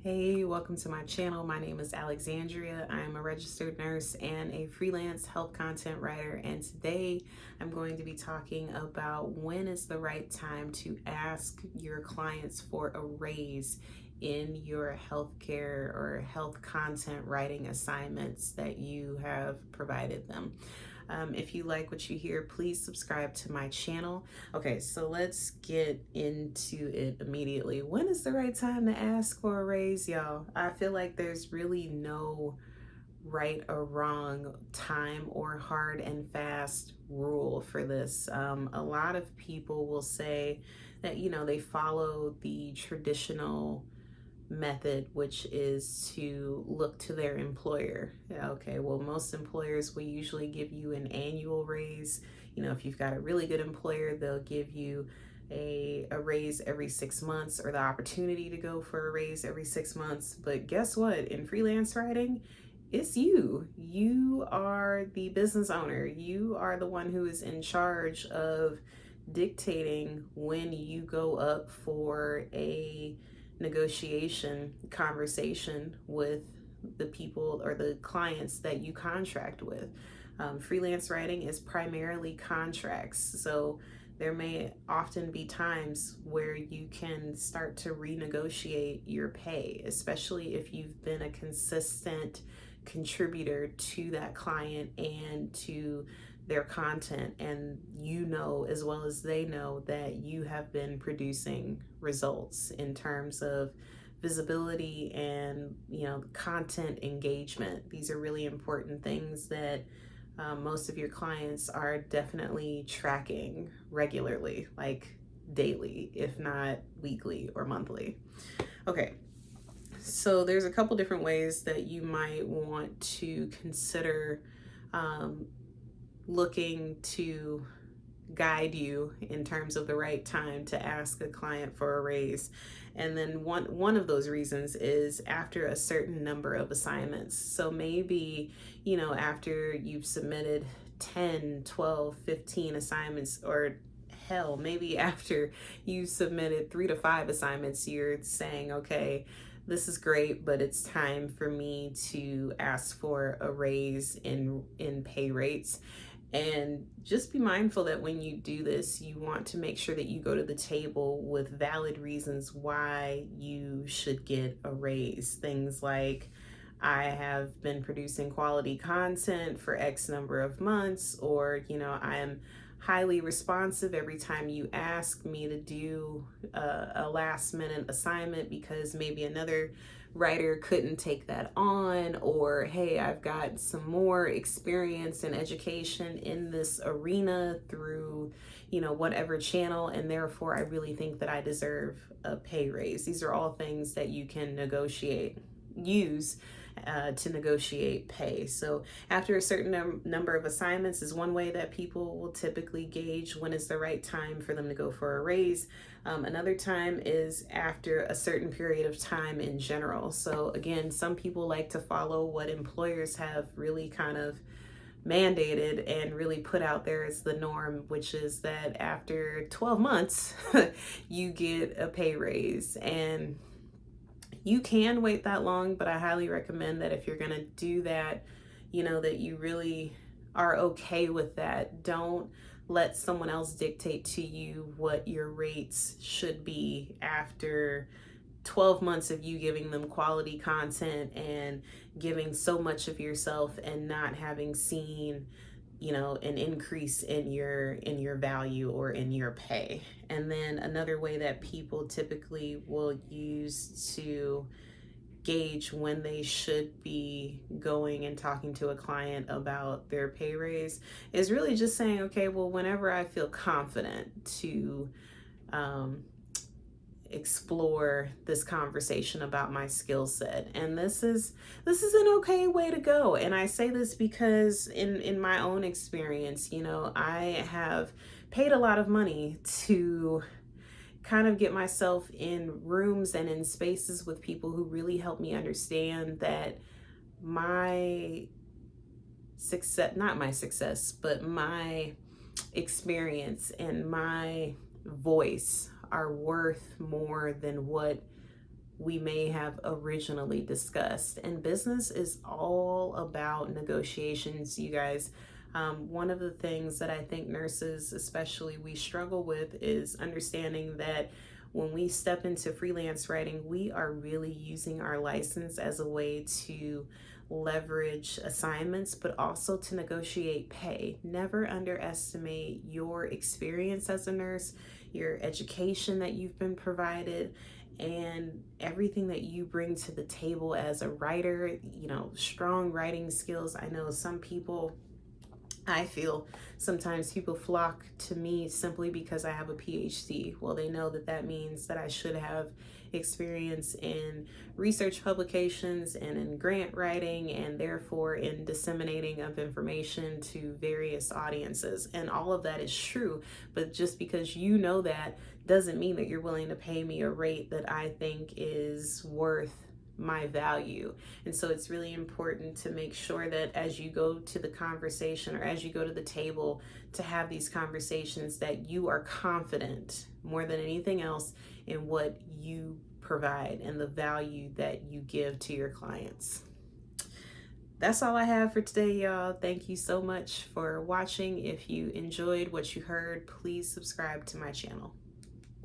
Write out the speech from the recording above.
Hey, welcome to my channel. My name is Alexandria. I'm a registered nurse and a freelance health content writer. And today I'm going to be talking about when is the right time to ask your clients for a raise in your healthcare or health content writing assignments that you have provided them. If you like what you hear, please subscribe to my channel. Okay, so let's get into it immediately. When is the right time to ask for a raise, y'all? I feel like there's really no right or wrong time or hard and fast rule for this. A lot of people will say that, they follow the traditional method, which is to look to their employer. Okay, well, most employers will usually give you an annual raise. If you've got a really good employer, they'll give you a raise every 6 months, or the opportunity to go for a raise every 6 months. But guess what? In freelance writing, it's you. You are the business owner. You are the one who is in charge of dictating when you go up for a negotiation conversation with the people or the clients that you contract with. Freelance writing is primarily contracts, so there may often be times where you can start to renegotiate your pay, especially if you've been a consistent contributor to that client and to their content, and as well as they know, that you have been producing results in terms of visibility and content engagement. These are really important things that most of your clients are definitely tracking regularly, like daily, if not weekly or monthly. Okay, so there's a couple different ways that you might want to consider looking to guide you in terms of the right time to ask a client for a raise. And then one of those reasons is after a certain number of assignments. So maybe, after you've submitted 10, 12, 15 assignments, or hell, maybe after you submitted 3 to 5 assignments, you're saying, okay, this is great, but it's time for me to ask for a raise in pay rates. And just be mindful that when you do this, you want to make sure that you go to the table with valid reasons why you should get a raise. Things like, I have been producing quality content for X number of months, or, I am highly responsive every time you ask me to do a last minute assignment because maybe another writer couldn't take that on, or hey, I've got some more experience and education in this arena through whatever channel, and therefore I really think that I deserve a pay raise. These are all things that you can use to negotiate pay. So after a certain number of assignments is one way that people will typically gauge when is the right time for them to go for a raise. Another time is after a certain period of time in general. So again, some people like to follow what employers have really kind of mandated and really put out there as the norm, which is that after 12 months, you get a pay raise. And you can wait that long, but I highly recommend that if you're going to do that, that you really are okay with that. Don't let someone else dictate to you what your rates should be after 12 months of you giving them quality content and giving so much of yourself and not having seen an increase in your value or in your pay. And then another way that people typically will use to gauge when they should be going and talking to a client about their pay raise is really just saying, okay, well, whenever I feel confident to explore this conversation about my skill set. And this is an okay way to go. And I say this because in my own experience, I have paid a lot of money to kind of get myself in rooms and in spaces with people who really help me understand that my success, not my success, but my experience and my voice are worth more than what we may have originally discussed. And business is all about negotiations, you guys. One of the things that I think nurses, especially, we struggle with is understanding that when we step into freelance writing, we are really using our license as a way to leverage assignments, but also to negotiate pay. Never underestimate your experience as a nurse, your education that you've been provided, and everything that you bring to the table as a writer, strong writing skills. I know some people, I feel sometimes people flock to me simply because I have a PhD. Well, they know that that means that I should have experience in research publications and in grant writing, and therefore in disseminating of information to various audiences. And all of that is true, but just because you know that doesn't mean that you're willing to pay me a rate that I think is worth my value. And so it's really important to make sure that as you go to the conversation, or as you go to the table to have these conversations, that you are confident more than anything else in what you provide and the value that you give to your clients. That's all I have for today, y'all. Thank you so much for watching. If you enjoyed what you heard, please subscribe to my channel.